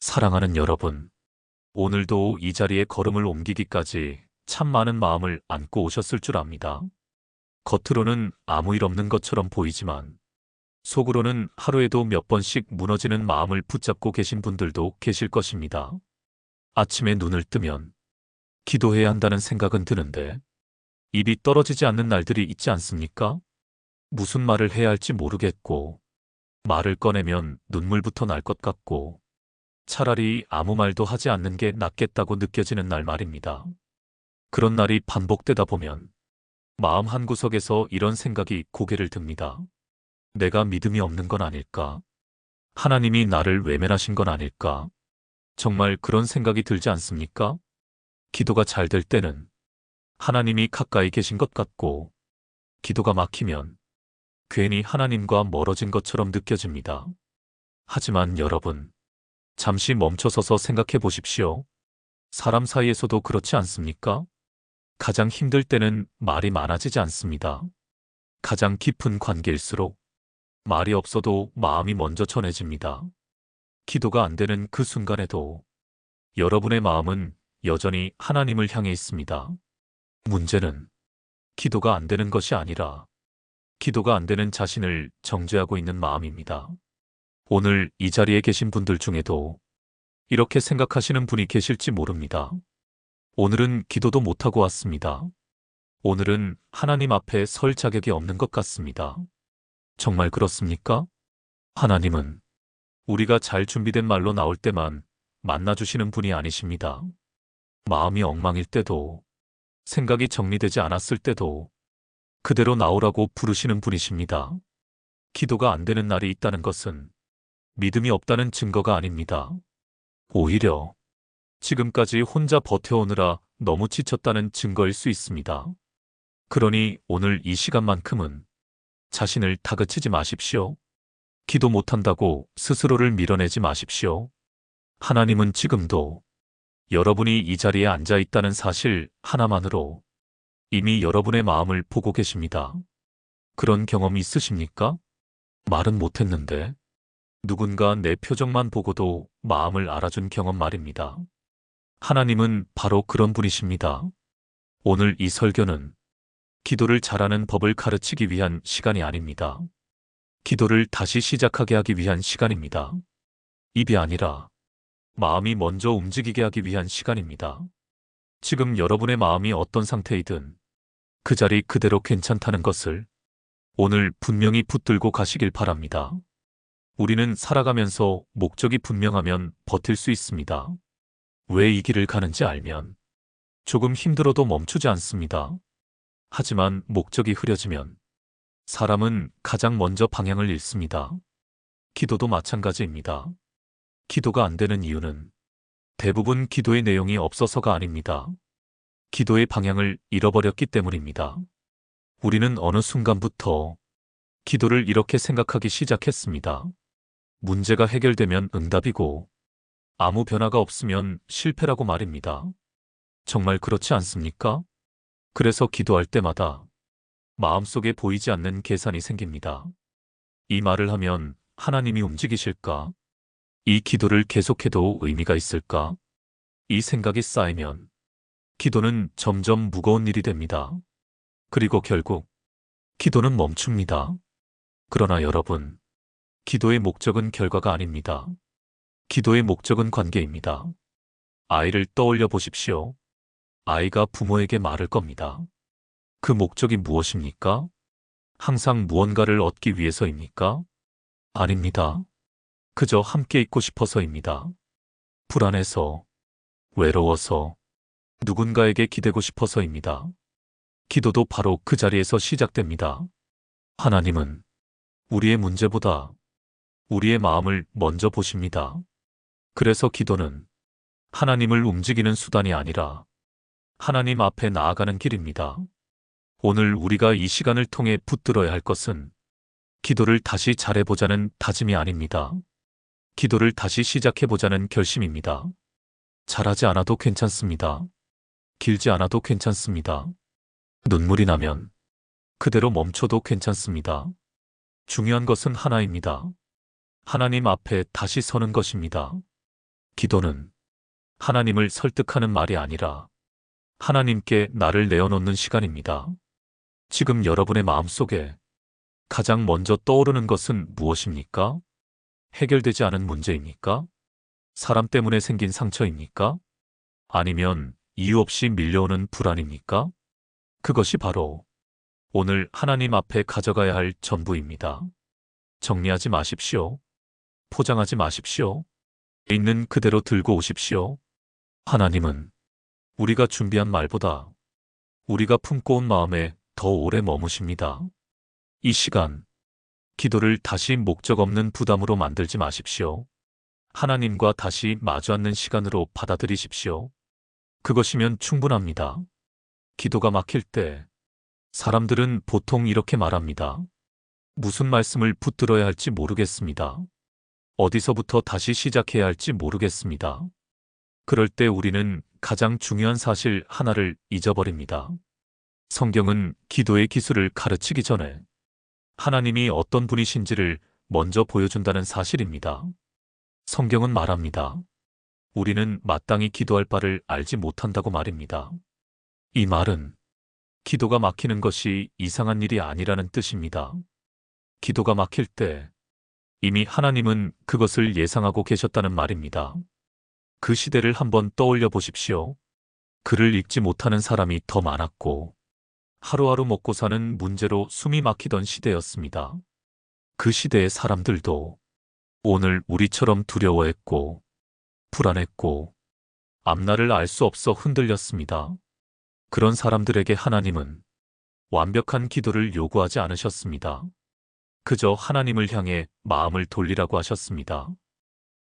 사랑하는 여러분, 오늘도 이 자리에 걸음을 옮기기까지 참 많은 마음을 안고 오셨을 줄 압니다. 겉으로는 아무 일 없는 것처럼 보이지만 속으로는 하루에도 몇 번씩 무너지는 마음을 붙잡고 계신 분들도 계실 것입니다. 아침에 눈을 뜨면 기도해야 한다는 생각은 드는데 입이 떨어지지 않는 날들이 있지 않습니까? 무슨 말을 해야 할지 모르겠고 말을 꺼내면 눈물부터 날 것 같고 차라리 아무 말도 하지 않는 게 낫겠다고 느껴지는 날 말입니다. 그런 날이 반복되다 보면 마음 한구석에서 이런 생각이 고개를 듭니다. 내가 믿음이 없는 건 아닐까? 하나님이 나를 외면하신 건 아닐까? 정말 그런 생각이 들지 않습니까? 기도가 잘 될 때는 하나님이 가까이 계신 것 같고, 기도가 막히면 괜히 하나님과 멀어진 것처럼 느껴집니다. 하지만 여러분, 잠시 멈춰서서 생각해 보십시오. 사람 사이에서도 그렇지 않습니까? 가장 힘들 때는 말이 많아지지 않습니다. 가장 깊은 관계일수록 말이 없어도 마음이 먼저 전해집니다. 기도가 안 되는 그 순간에도 여러분의 마음은 여전히 하나님을 향해 있습니다. 문제는 기도가 안 되는 것이 아니라 기도가 안 되는 자신을 정죄하고 있는 마음입니다. 오늘 이 자리에 계신 분들 중에도 이렇게 생각하시는 분이 계실지 모릅니다. 오늘은 기도도 못하고 왔습니다. 오늘은 하나님 앞에 설 자격이 없는 것 같습니다. 정말 그렇습니까? 하나님은 우리가 잘 준비된 말로 나올 때만 만나주시는 분이 아니십니다. 마음이 엉망일 때도, 생각이 정리되지 않았을 때도 그대로 나오라고 부르시는 분이십니다. 기도가 안 되는 날이 있다는 것은 믿음이 없다는 증거가 아닙니다. 오히려 지금까지 혼자 버텨오느라 너무 지쳤다는 증거일 수 있습니다. 그러니 오늘 이 시간만큼은 자신을 다그치지 마십시오. 기도 못한다고 스스로를 밀어내지 마십시오. 하나님은 지금도 여러분이 이 자리에 앉아 있다는 사실 하나만으로 이미 여러분의 마음을 보고 계십니다. 그런 경험이 있으십니까? 말은 못했는데 누군가 내 표정만 보고도 마음을 알아준 경험 말입니다. 하나님은 바로 그런 분이십니다. 오늘 이 설교는 기도를 잘하는 법을 가르치기 위한 시간이 아닙니다. 기도를 다시 시작하게 하기 위한 시간입니다. 입이 아니라 마음이 먼저 움직이게 하기 위한 시간입니다. 지금 여러분의 마음이 어떤 상태이든 그 자리 그대로 괜찮다는 것을 오늘 분명히 붙들고 가시길 바랍니다. 우리는 살아가면서 목적이 분명하면 버틸 수 있습니다. 왜 이 길을 가는지 알면 조금 힘들어도 멈추지 않습니다. 하지만 목적이 흐려지면 사람은 가장 먼저 방향을 잃습니다. 기도도 마찬가지입니다. 기도가 안 되는 이유는 대부분 기도의 내용이 없어서가 아닙니다. 기도의 방향을 잃어버렸기 때문입니다. 우리는 어느 순간부터 기도를 이렇게 생각하기 시작했습니다. 문제가 해결되면 응답이고 아무 변화가 없으면 실패라고 말입니다. 정말 그렇지 않습니까? 그래서 기도할 때마다 마음속에 보이지 않는 계산이 생깁니다. 이 말을 하면 하나님이 움직이실까? 이 기도를 계속해도 의미가 있을까? 이 생각이 쌓이면 기도는 점점 무거운 일이 됩니다. 그리고 결국 기도는 멈춥니다. 그러나 여러분, 기도의 목적은 결과가 아닙니다. 기도의 목적은 관계입니다. 아이를 떠올려 보십시오. 아이가 부모에게 말을 겁니다. 그 목적이 무엇입니까? 항상 무언가를 얻기 위해서입니까? 아닙니다. 그저 함께 있고 싶어서입니다. 불안해서, 외로워서, 누군가에게 기대고 싶어서입니다. 기도도 바로 그 자리에서 시작됩니다. 하나님은 우리의 문제보다 우리의 마음을 먼저 보십니다. 그래서 기도는 하나님을 움직이는 수단이 아니라 하나님 앞에 나아가는 길입니다. 오늘 우리가 이 시간을 통해 붙들어야 할 것은 기도를 다시 잘해보자는 다짐이 아닙니다. 기도를 다시 시작해보자는 결심입니다. 잘하지 않아도 괜찮습니다. 길지 않아도 괜찮습니다. 눈물이 나면 그대로 멈춰도 괜찮습니다. 중요한 것은 하나입니다. 하나님 앞에 다시 서는 것입니다. 기도는 하나님을 설득하는 말이 아니라 하나님께 나를 내어놓는 시간입니다. 지금 여러분의 마음속에 가장 먼저 떠오르는 것은 무엇입니까? 해결되지 않은 문제입니까? 사람 때문에 생긴 상처입니까? 아니면 이유 없이 밀려오는 불안입니까? 그것이 바로 오늘 하나님 앞에 가져가야 할 전부입니다. 정리하지 마십시오. 포장하지 마십시오. 있는 그대로 들고 오십시오. 하나님은 우리가 준비한 말보다 우리가 품고 온 마음에 더 오래 머무십니다. 이 시간, 기도를 다시 목적 없는 부담으로 만들지 마십시오. 하나님과 다시 마주 앉는 시간으로 받아들이십시오. 그것이면 충분합니다. 기도가 막힐 때 사람들은 보통 이렇게 말합니다. 무슨 말씀을 붙들어야 할지 모르겠습니다. 어디서부터 다시 시작해야 할지 모르겠습니다. 그럴 때 우리는 가장 중요한 사실 하나를 잊어버립니다. 성경은 기도의 기술을 가르치기 전에 하나님이 어떤 분이신지를 먼저 보여준다는 사실입니다. 성경은 말합니다. 우리는 마땅히 기도할 바를 알지 못한다고 말입니다. 이 말은 기도가 막히는 것이 이상한 일이 아니라는 뜻입니다. 기도가 막힐 때 이미 하나님은 그것을 예상하고 계셨다는 말입니다. 그 시대를 한번 떠올려 보십시오. 글을 읽지 못하는 사람이 더 많았고 하루하루 먹고 사는 문제로 숨이 막히던 시대였습니다. 그 시대의 사람들도 오늘 우리처럼 두려워했고 불안했고 앞날을 알 수 없어 흔들렸습니다. 그런 사람들에게 하나님은 완벽한 기도를 요구하지 않으셨습니다. 그저 하나님을 향해 마음을 돌리라고 하셨습니다.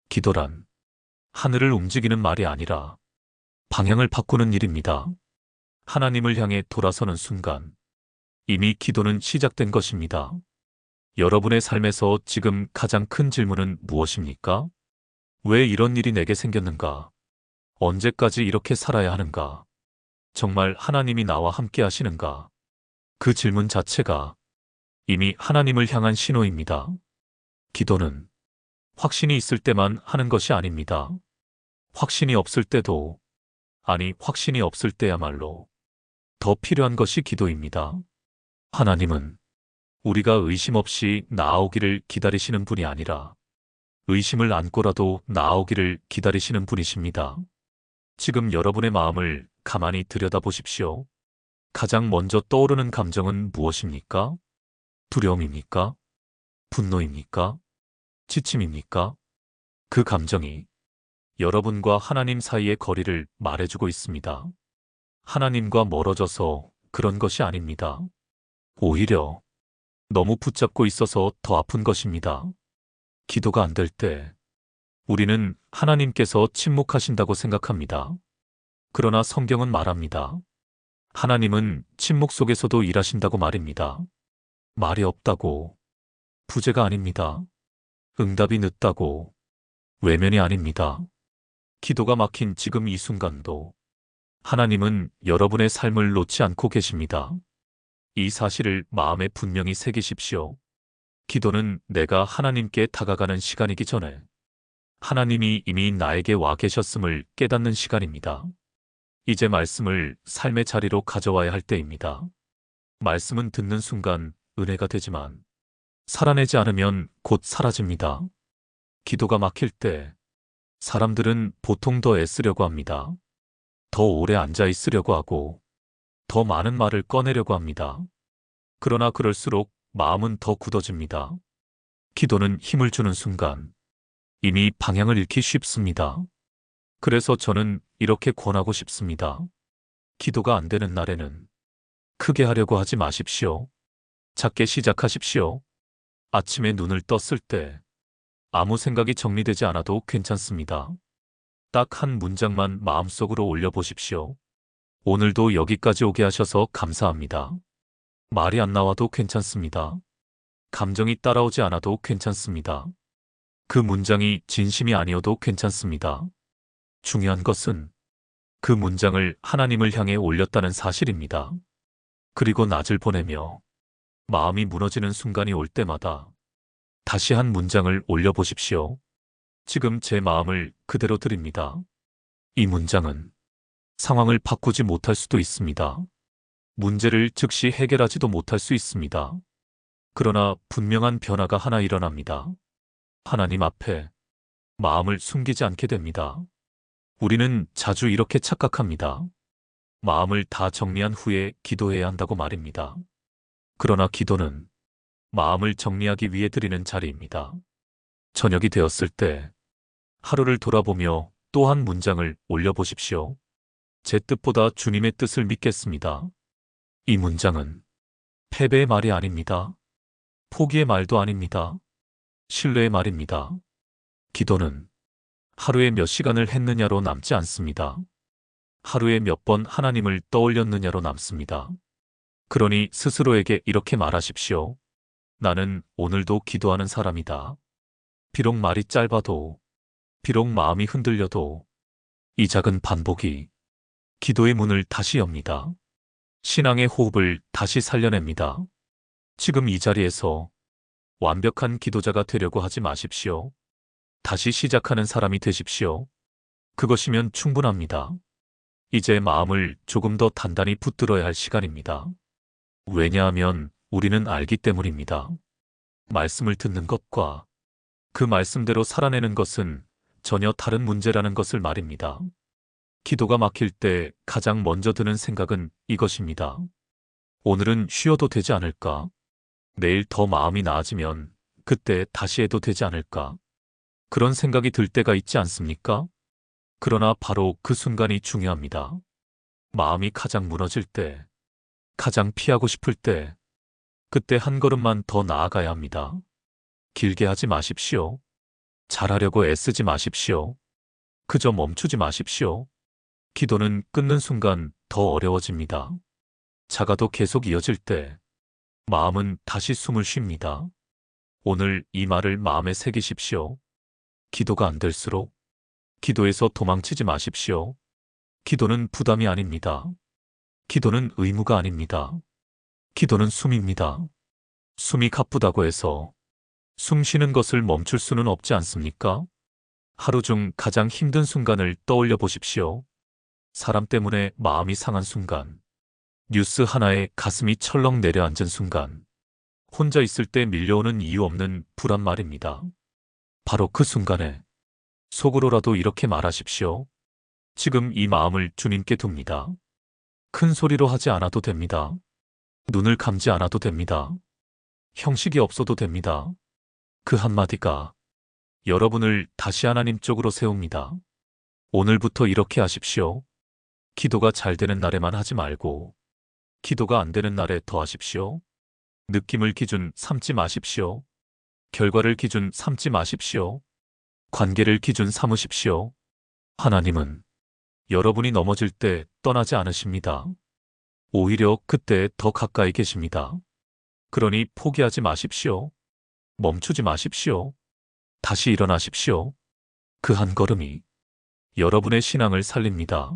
기도란 하늘을 움직이는 말이 아니라 방향을 바꾸는 일입니다. 하나님을 향해 돌아서는 순간 이미 기도는 시작된 것입니다. 여러분의 삶에서 지금 가장 큰 질문은 무엇입니까? 왜 이런 일이 내게 생겼는가? 언제까지 이렇게 살아야 하는가? 정말 하나님이 나와 함께 하시는가? 그 질문 자체가 이미 하나님을 향한 신호입니다. 기도는 확신이 있을 때만 하는 것이 아닙니다. 확신이 없을 때도, 아니 확신이 없을 때야말로 더 필요한 것이 기도입니다. 하나님은 우리가 의심 없이 나아오기를 기다리시는 분이 아니라 의심을 안고라도 나아오기를 기다리시는 분이십니다. 지금 여러분의 마음을 가만히 들여다보십시오. 가장 먼저 떠오르는 감정은 무엇입니까? 두려움입니까? 분노입니까? 지침입니까? 그 감정이 여러분과 하나님 사이의 거리를 말해주고 있습니다. 하나님과 멀어져서 그런 것이 아닙니다. 오히려 너무 붙잡고 있어서 더 아픈 것입니다. 기도가 안 될 때 우리는 하나님께서 침묵하신다고 생각합니다. 그러나 성경은 말합니다. 하나님은 침묵 속에서도 일하신다고 말입니다. 말이 없다고 부재가 아닙니다. 응답이 늦다고 외면이 아닙니다. 기도가 막힌 지금 이 순간도 하나님은 여러분의 삶을 놓지 않고 계십니다. 이 사실을 마음에 분명히 새기십시오. 기도는 내가 하나님께 다가가는 시간이기 전에 하나님이 이미 나에게 와 계셨음을 깨닫는 시간입니다. 이제 말씀을 삶의 자리로 가져와야 할 때입니다. 말씀은 듣는 순간 은혜가 되지만 살아내지 않으면 곧 사라집니다. 기도가 막힐 때 사람들은 보통 더 애쓰려고 합니다. 더 오래 앉아 있으려고 하고 더 많은 말을 꺼내려고 합니다. 그러나 그럴수록 마음은 더 굳어집니다. 기도는 힘을 주는 순간 이미 방향을 잃기 쉽습니다. 그래서 저는 이렇게 권하고 싶습니다. 기도가 안 되는 날에는 크게 하려고 하지 마십시오. 작게 시작하십시오. 아침에 눈을 떴을 때 아무 생각이 정리되지 않아도 괜찮습니다. 딱 한 문장만 마음속으로 올려보십시오. 오늘도 여기까지 오게 하셔서 감사합니다. 말이 안 나와도 괜찮습니다. 감정이 따라오지 않아도 괜찮습니다. 그 문장이 진심이 아니어도 괜찮습니다. 중요한 것은 그 문장을 하나님을 향해 올렸다는 사실입니다. 그리고 낮을 보내며 마음이 무너지는 순간이 올 때마다 다시 한 문장을 올려보십시오. 지금 제 마음을 그대로 드립니다. 이 문장은 상황을 바꾸지 못할 수도 있습니다. 문제를 즉시 해결하지도 못할 수 있습니다. 그러나 분명한 변화가 하나 일어납니다. 하나님 앞에 마음을 숨기지 않게 됩니다. 우리는 자주 이렇게 착각합니다. 마음을 다 정리한 후에 기도해야 한다고 말입니다. 그러나 기도는 마음을 정리하기 위해 드리는 자리입니다. 저녁이 되었을 때 하루를 돌아보며 또 한 문장을 올려보십시오. 제 뜻보다 주님의 뜻을 믿겠습니다. 이 문장은 패배의 말이 아닙니다. 포기의 말도 아닙니다. 신뢰의 말입니다. 기도는 하루에 몇 시간을 했느냐로 남지 않습니다. 하루에 몇 번 하나님을 떠올렸느냐로 남습니다. 그러니 스스로에게 이렇게 말하십시오. 나는 오늘도 기도하는 사람이다. 비록 말이 짧아도, 비록 마음이 흔들려도 이 작은 반복이 기도의 문을 다시 엽니다. 신앙의 호흡을 다시 살려냅니다. 지금 이 자리에서 완벽한 기도자가 되려고 하지 마십시오. 다시 시작하는 사람이 되십시오. 그것이면 충분합니다. 이제 마음을 조금 더 단단히 붙들어야 할 시간입니다. 왜냐하면 우리는 알기 때문입니다. 말씀을 듣는 것과 그 말씀대로 살아내는 것은 전혀 다른 문제라는 것을 말입니다. 기도가 막힐 때 가장 먼저 드는 생각은 이것입니다. 오늘은 쉬어도 되지 않을까? 내일 더 마음이 나아지면 그때 다시 해도 되지 않을까? 그런 생각이 들 때가 있지 않습니까? 그러나 바로 그 순간이 중요합니다. 마음이 가장 무너질 때, 가장 피하고 싶을 때, 그때 한 걸음만 더 나아가야 합니다. 길게 하지 마십시오. 잘하려고 애쓰지 마십시오. 그저 멈추지 마십시오. 기도는 끊는 순간 더 어려워집니다. 작아도 계속 이어질 때 마음은 다시 숨을 쉽니다. 오늘 이 말을 마음에 새기십시오. 기도가 안 될수록 기도에서 도망치지 마십시오. 기도는 부담이 아닙니다. 기도는 의무가 아닙니다. 기도는 숨입니다. 숨이 가쁘다고 해서 숨 쉬는 것을 멈출 수는 없지 않습니까? 하루 중 가장 힘든 순간을 떠올려 보십시오. 사람 때문에 마음이 상한 순간, 뉴스 하나에 가슴이 철렁 내려앉은 순간, 혼자 있을 때 밀려오는 이유 없는 불안 말입니다. 바로 그 순간에 속으로라도 이렇게 말하십시오. 지금 이 마음을 주님께 둡니다. 큰 소리로 하지 않아도 됩니다. 눈을 감지 않아도 됩니다. 형식이 없어도 됩니다. 그 한마디가 여러분을 다시 하나님 쪽으로 세웁니다. 오늘부터 이렇게 하십시오. 기도가 잘 되는 날에만 하지 말고 기도가 안 되는 날에 더 하십시오. 느낌을 기준 삼지 마십시오. 결과를 기준 삼지 마십시오. 관계를 기준 삼으십시오. 하나님은 여러분이 넘어질 때 떠나지 않으십니다. 오히려 그때 더 가까이 계십니다. 그러니 포기하지 마십시오. 멈추지 마십시오. 다시 일어나십시오. 그 한 걸음이 여러분의 신앙을 살립니다.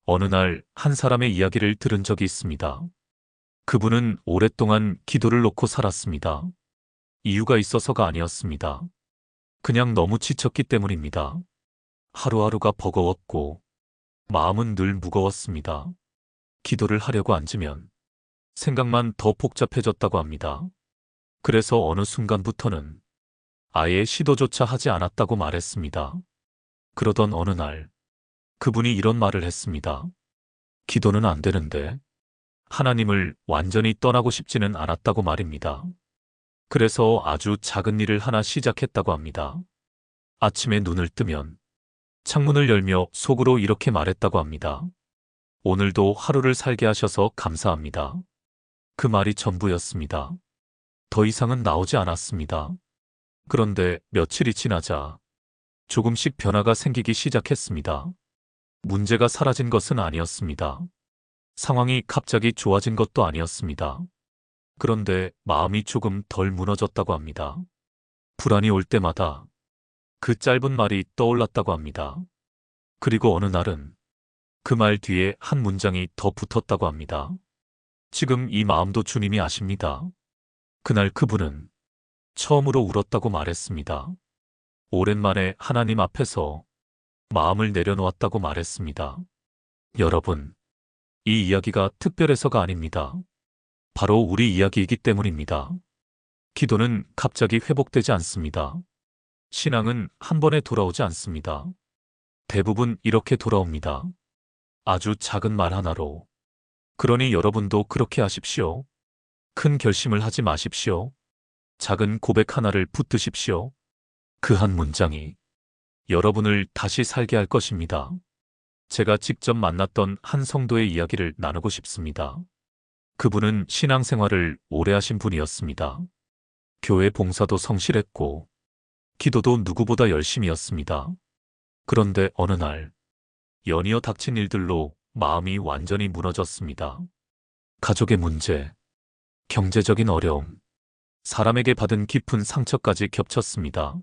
어느 날 한 사람의 이야기를 들은 적이 있습니다. 그분은 오랫동안 기도를 놓고 살았습니다. 이유가 있어서가 아니었습니다. 그냥 너무 지쳤기 때문입니다. 하루하루가 버거웠고 마음은 늘 무거웠습니다. 기도를 하려고 앉으면 생각만 더 복잡해졌다고 합니다. 그래서 어느 순간부터는 아예 시도조차 하지 않았다고 말했습니다. 그러던 어느 날 그분이 이런 말을 했습니다. 기도는 안 되는데 하나님을 완전히 떠나고 싶지는 않았다고 말입니다. 그래서 아주 작은 일을 하나 시작했다고 합니다. 아침에 눈을 뜨면 창문을 열며 속으로 이렇게 말했다고 합니다. 오늘도 하루를 살게 하셔서 감사합니다. 그 말이 전부였습니다. 더 이상은 나오지 않았습니다. 그런데 며칠이 지나자 조금씩 변화가 생기기 시작했습니다. 문제가 사라진 것은 아니었습니다. 상황이 갑자기 좋아진 것도 아니었습니다. 그런데 마음이 조금 덜 무너졌다고 합니다. 불안이 올 때마다 그 짧은 말이 떠올랐다고 합니다. 그리고 어느 날은 그 말 뒤에 한 문장이 더 붙었다고 합니다. 지금 이 마음도 주님이 아십니다. 그날 그분은 처음으로 울었다고 말했습니다. 오랜만에 하나님 앞에서 마음을 내려놓았다고 말했습니다. 여러분, 이 이야기가 특별해서가 아닙니다. 바로 우리 이야기이기 때문입니다. 기도는 갑자기 회복되지 않습니다. 신앙은 한 번에 돌아오지 않습니다. 대부분 이렇게 돌아옵니다. 아주 작은 말 하나로. 그러니 여러분도 그렇게 하십시오. 큰 결심을 하지 마십시오. 작은 고백 하나를 붙드십시오. 그 한 문장이 여러분을 다시 살게 할 것입니다. 제가 직접 만났던 한 성도의 이야기를 나누고 싶습니다. 그분은 신앙생활을 오래 하신 분이었습니다. 교회 봉사도 성실했고 기도도 누구보다 열심히였습니다. 그런데 어느 날 연이어 닥친 일들로 마음이 완전히 무너졌습니다. 가족의 문제, 경제적인 어려움, 사람에게 받은 깊은 상처까지 겹쳤습니다.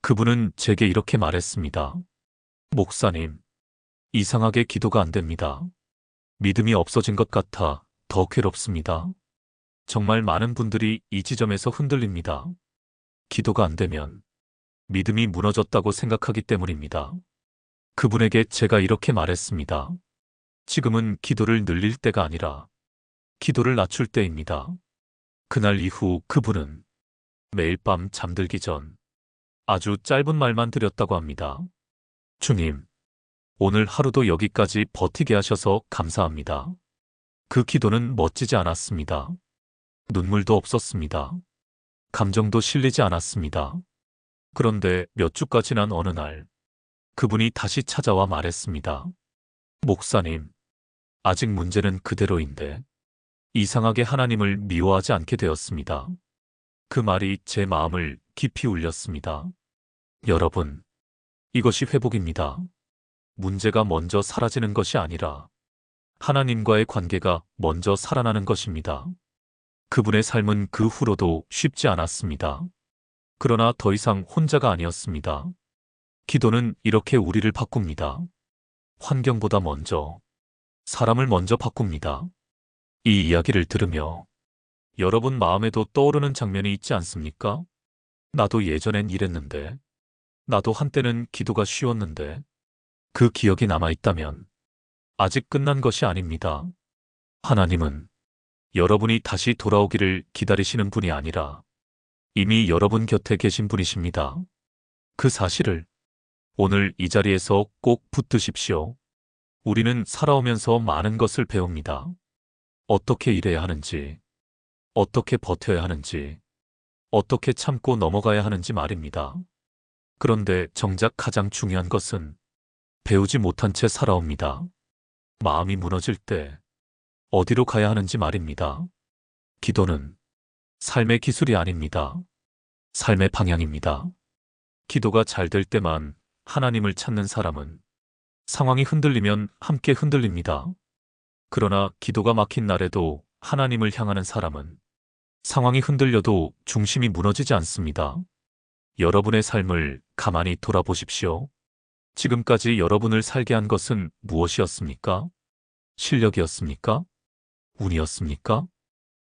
그분은 제게 이렇게 말했습니다. 목사님, 이상하게 기도가 안 됩니다. 믿음이 없어진 것 같아 더 괴롭습니다. 정말 많은 분들이 이 지점에서 흔들립니다. 기도가 안 되면 믿음이 무너졌다고 생각하기 때문입니다. 그분에게 제가 이렇게 말했습니다. 지금은 기도를 늘릴 때가 아니라 기도를 낮출 때입니다. 그날 이후 그분은 매일 밤 잠들기 전 아주 짧은 말만 드렸다고 합니다. 주님, 오늘 하루도 여기까지 버티게 하셔서 감사합니다. 그 기도는 멋지지 않았습니다. 눈물도 없었습니다. 감정도 실리지 않았습니다. 그런데 몇 주가 지난 어느 날, 그분이 다시 찾아와 말했습니다. 목사님, 아직 문제는 그대로인데 이상하게 하나님을 미워하지 않게 되었습니다. 그 말이 제 마음을 깊이 울렸습니다. 여러분, 이것이 회복입니다. 문제가 먼저 사라지는 것이 아니라 하나님과의 관계가 먼저 살아나는 것입니다. 그분의 삶은 그 후로도 쉽지 않았습니다. 그러나 더 이상 혼자가 아니었습니다. 기도는 이렇게 우리를 바꿉니다. 환경보다 먼저, 사람을 먼저 바꿉니다. 이 이야기를 들으며 여러분 마음에도 떠오르는 장면이 있지 않습니까? 나도 예전엔 이랬는데, 나도 한때는 기도가 쉬웠는데, 그 기억이 남아있다면 아직 끝난 것이 아닙니다. 하나님은 여러분이 다시 돌아오기를 기다리시는 분이 아니라 이미 여러분 곁에 계신 분이십니다. 그 사실을 오늘 이 자리에서 꼭 붙드십시오. 우리는 살아오면서 많은 것을 배웁니다. 어떻게 일해야 하는지, 어떻게 버텨야 하는지, 어떻게 참고 넘어가야 하는지 말입니다. 그런데 정작 가장 중요한 것은 배우지 못한 채 살아옵니다. 마음이 무너질 때 어디로 가야 하는지 말입니다. 기도는 삶의 기술이 아닙니다. 삶의 방향입니다. 기도가 잘 될 때만 하나님을 찾는 사람은 상황이 흔들리면 함께 흔들립니다. 그러나 기도가 막힌 날에도 하나님을 향하는 사람은 상황이 흔들려도 중심이 무너지지 않습니다. 여러분의 삶을 가만히 돌아보십시오. 지금까지 여러분을 살게 한 것은 무엇이었습니까? 실력이었습니까? 운이었습니까?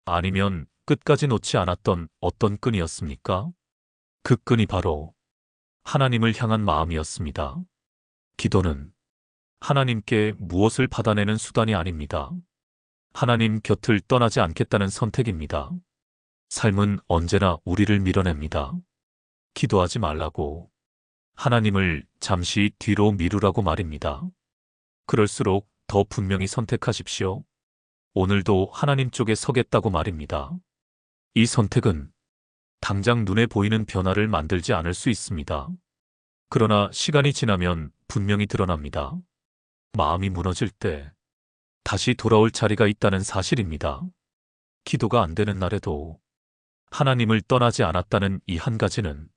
아니면 끝까지 놓지 않았던 어떤 끈이었습니까? 그 끈이 바로 하나님을 향한 마음이었습니다. 기도는 하나님께 무엇을 받아내는 수단이 아닙니다. 하나님 곁을 떠나지 않겠다는 선택입니다. 삶은 언제나 우리를 밀어냅니다. 기도하지 말라고, 하나님을 잠시 뒤로 미루라고 말입니다. 그럴수록 더 분명히 선택하십시오. 오늘도 하나님 쪽에 서겠다고 말입니다. 이 선택은 당장 눈에 보이는 변화를 만들지 않을 수 있습니다. 그러나 시간이 지나면 분명히 드러납니다. 마음이 무너질 때 다시 돌아올 자리가 있다는 사실입니다. 기도가 안 되는 날에도 하나님을 떠나지 않았다는 이 한 가지는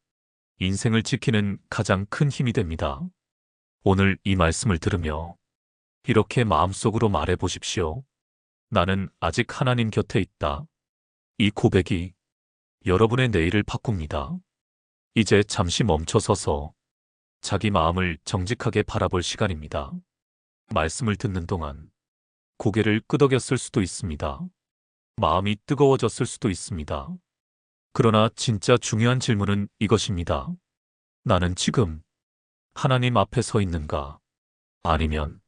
인생을 지키는 가장 큰 힘이 됩니다. 오늘 이 말씀을 들으며 이렇게 마음속으로 말해 보십시오. 나는 아직 하나님 곁에 있다. 이 고백이 여러분의 내일을 바꿉니다. 이제 잠시 멈춰서서 자기 마음을 정직하게 바라볼 시간입니다. 말씀을 듣는 동안 고개를 끄덕였을 수도 있습니다. 마음이 뜨거워졌을 수도 있습니다. 그러나 진짜 중요한 질문은 이것입니다. 나는 지금 하나님 앞에 서 있는가? 아니면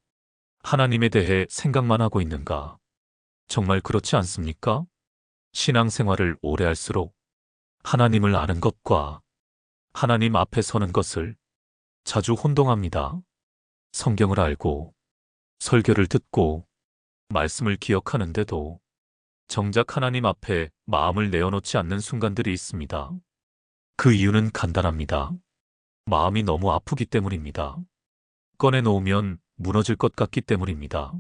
하나님에 대해 생각만 하고 있는가? 정말 그렇지 않습니까? 신앙생활을 오래 할수록 하나님을 아는 것과 하나님 앞에 서는 것을 자주 혼동합니다. 성경을 알고 설교를 듣고 말씀을 기억하는데도 정작 하나님 앞에 마음을 내어놓지 않는 순간들이 있습니다. 그 이유는 간단합니다. 마음이 너무 아프기 때문입니다. 꺼내놓으면 무너질 것 같기 때문입니다.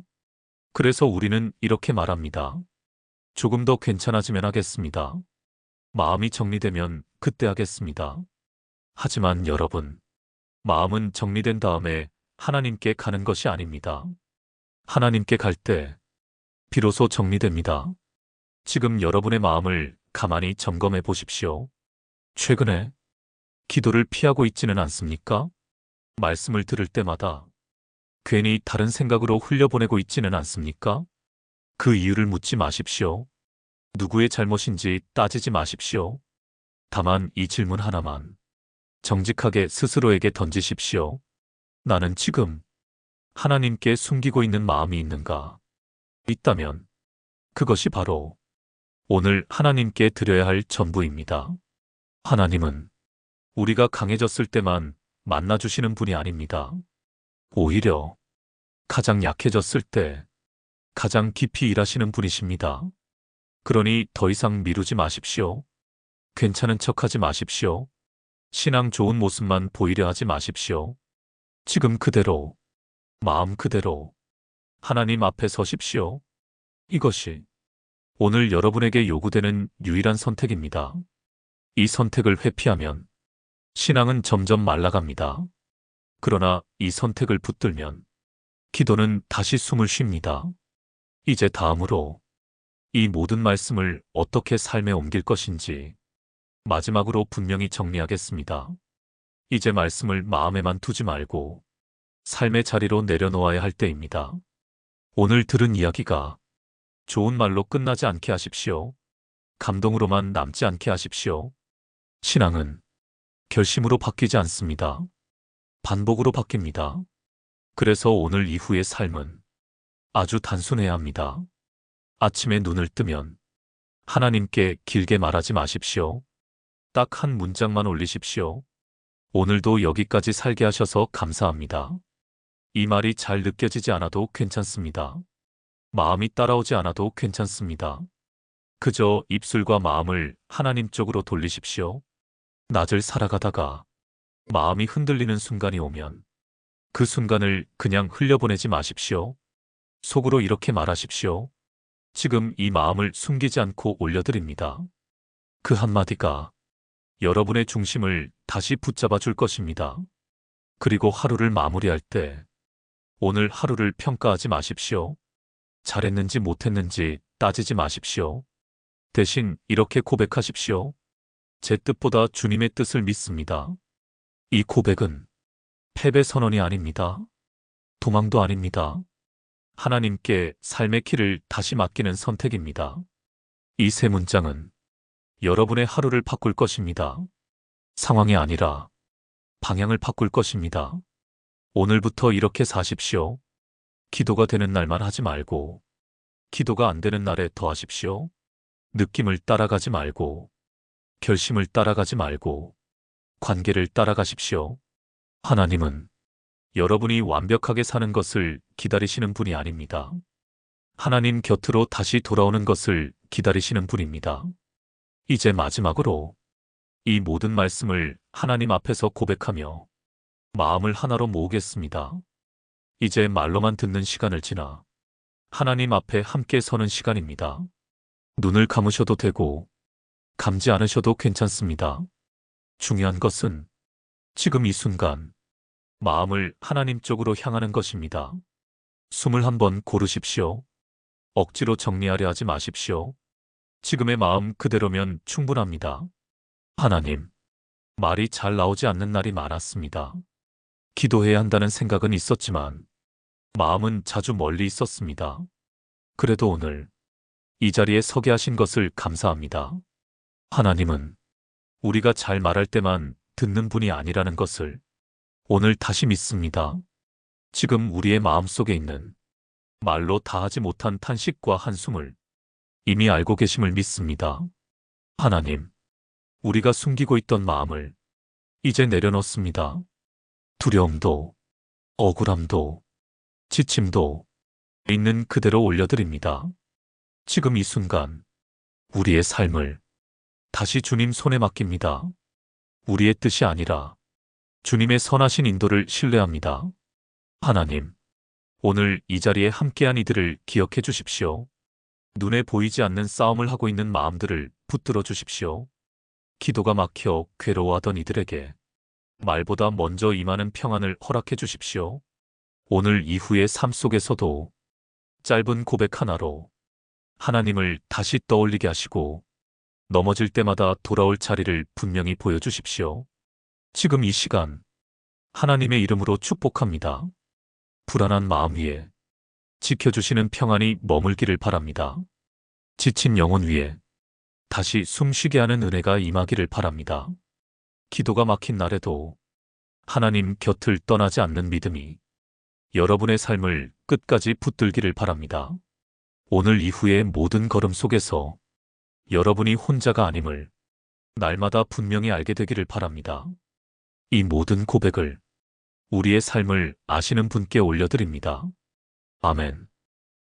그래서 우리는 이렇게 말합니다. 조금 더 괜찮아지면 하겠습니다. 마음이 정리되면 그때 하겠습니다. 하지만 여러분, 마음은 정리된 다음에 하나님께 가는 것이 아닙니다. 하나님께 갈 때 비로소 정리됩니다. 지금 여러분의 마음을 가만히 점검해 보십시오. 최근에 기도를 피하고 있지는 않습니까? 말씀을 들을 때마다 괜히 다른 생각으로 흘려보내고 있지는 않습니까? 그 이유를 묻지 마십시오. 누구의 잘못인지 따지지 마십시오. 다만 이 질문 하나만 정직하게 스스로에게 던지십시오. 나는 지금 하나님께 숨기고 있는 마음이 있는가? 있다면 그것이 바로 오늘 하나님께 드려야 할 전부입니다. 하나님은 우리가 강해졌을 때만 만나주시는 분이 아닙니다. 오히려 가장 약해졌을 때 가장 깊이 일하시는 분이십니다. 그러니 더 이상 미루지 마십시오. 괜찮은 척하지 마십시오. 신앙 좋은 모습만 보이려 하지 마십시오. 지금 그대로, 마음 그대로 하나님 앞에 서십시오. 이것이 오늘 여러분에게 요구되는 유일한 선택입니다. 이 선택을 회피하면 신앙은 점점 말라갑니다. 그러나 이 선택을 붙들면 기도는 다시 숨을 쉽니다. 이제 다음으로 이 모든 말씀을 어떻게 삶에 옮길 것인지 마지막으로 분명히 정리하겠습니다. 이제 말씀을 마음에만 두지 말고 삶의 자리로 내려놓아야 할 때입니다. 오늘 들은 이야기가 좋은 말로 끝나지 않게 하십시오. 감동으로만 남지 않게 하십시오. 신앙은 결심으로 바뀌지 않습니다. 반복으로 바뀝니다. 그래서 오늘 이후의 삶은 아주 단순해야 합니다. 아침에 눈을 뜨면 하나님께 길게 말하지 마십시오. 딱 한 문장만 올리십시오. 오늘도 여기까지 살게 하셔서 감사합니다. 이 말이 잘 느껴지지 않아도 괜찮습니다. 마음이 따라오지 않아도 괜찮습니다. 그저 입술과 마음을 하나님 쪽으로 돌리십시오. 낮을 살아가다가 마음이 흔들리는 순간이 오면 그 순간을 그냥 흘려보내지 마십시오. 속으로 이렇게 말하십시오. 지금 이 마음을 숨기지 않고 올려드립니다. 그 한마디가 여러분의 중심을 다시 붙잡아 줄 것입니다. 그리고 하루를 마무리할 때 오늘 하루를 평가하지 마십시오. 잘했는지 못했는지 따지지 마십시오. 대신 이렇게 고백하십시오. 제 뜻보다 주님의 뜻을 믿습니다. 이 고백은 패배 선언이 아닙니다. 도망도 아닙니다. 하나님께 삶의 길을 다시 맡기는 선택입니다. 이 세 문장은 여러분의 하루를 바꿀 것입니다. 상황이 아니라 방향을 바꿀 것입니다. 오늘부터 이렇게 사십시오. 기도가 되는 날만 하지 말고 기도가 안 되는 날에 더 하십시오. 느낌을 따라가지 말고 결심을 따라가지 말고 관계를 따라가십시오. 하나님은 여러분이 완벽하게 사는 것을 기다리시는 분이 아닙니다. 하나님 곁으로 다시 돌아오는 것을 기다리시는 분입니다. 이제 마지막으로 이 모든 말씀을 하나님 앞에서 고백하며 마음을 하나로 모으겠습니다. 이제 말로만 듣는 시간을 지나 하나님 앞에 함께 서는 시간입니다. 눈을 감으셔도 되고 감지 않으셔도 괜찮습니다. 중요한 것은 지금 이 순간 마음을 하나님 쪽으로 향하는 것입니다. 숨을 한번 고르십시오. 억지로 정리하려 하지 마십시오. 지금의 마음 그대로면 충분합니다. 하나님, 말이 잘 나오지 않는 날이 많았습니다. 기도해야 한다는 생각은 있었지만 마음은 자주 멀리 있었습니다. 그래도 오늘 이 자리에 서게 하신 것을 감사합니다. 하나님은 우리가 잘 말할 때만 듣는 분이 아니라는 것을 오늘 다시 믿습니다. 지금 우리의 마음속에 있는 말로 다하지 못한 탄식과 한숨을 이미 알고 계심을 믿습니다. 하나님, 우리가 숨기고 있던 마음을 이제 내려놓습니다. 두려움도, 억울함도, 지침도 있는 그대로 올려드립니다. 지금 이 순간 우리의 삶을 다시 주님 손에 맡깁니다. 우리의 뜻이 아니라 주님의 선하신 인도를 신뢰합니다. 하나님, 오늘 이 자리에 함께한 이들을 기억해 주십시오. 눈에 보이지 않는 싸움을 하고 있는 마음들을 붙들어 주십시오. 기도가 막혀 괴로워하던 이들에게 말보다 먼저 임하는 평안을 허락해 주십시오. 오늘 이후의 삶 속에서도 짧은 고백 하나로 하나님을 다시 떠올리게 하시고 넘어질 때마다 돌아올 자리를 분명히 보여주십시오. 지금 이 시간 하나님의 이름으로 축복합니다. 불안한 마음 위에 지켜주시는 평안이 머물기를 바랍니다. 지친 영혼 위에 다시 숨쉬게 하는 은혜가 임하기를 바랍니다. 기도가 막힌 날에도 하나님 곁을 떠나지 않는 믿음이 여러분의 삶을 끝까지 붙들기를 바랍니다. 오늘 이후의 모든 걸음 속에서 여러분이 혼자가 아님을 날마다 분명히 알게 되기를 바랍니다. 이 모든 고백을 우리의 삶을 아시는 분께 올려드립니다. 아멘.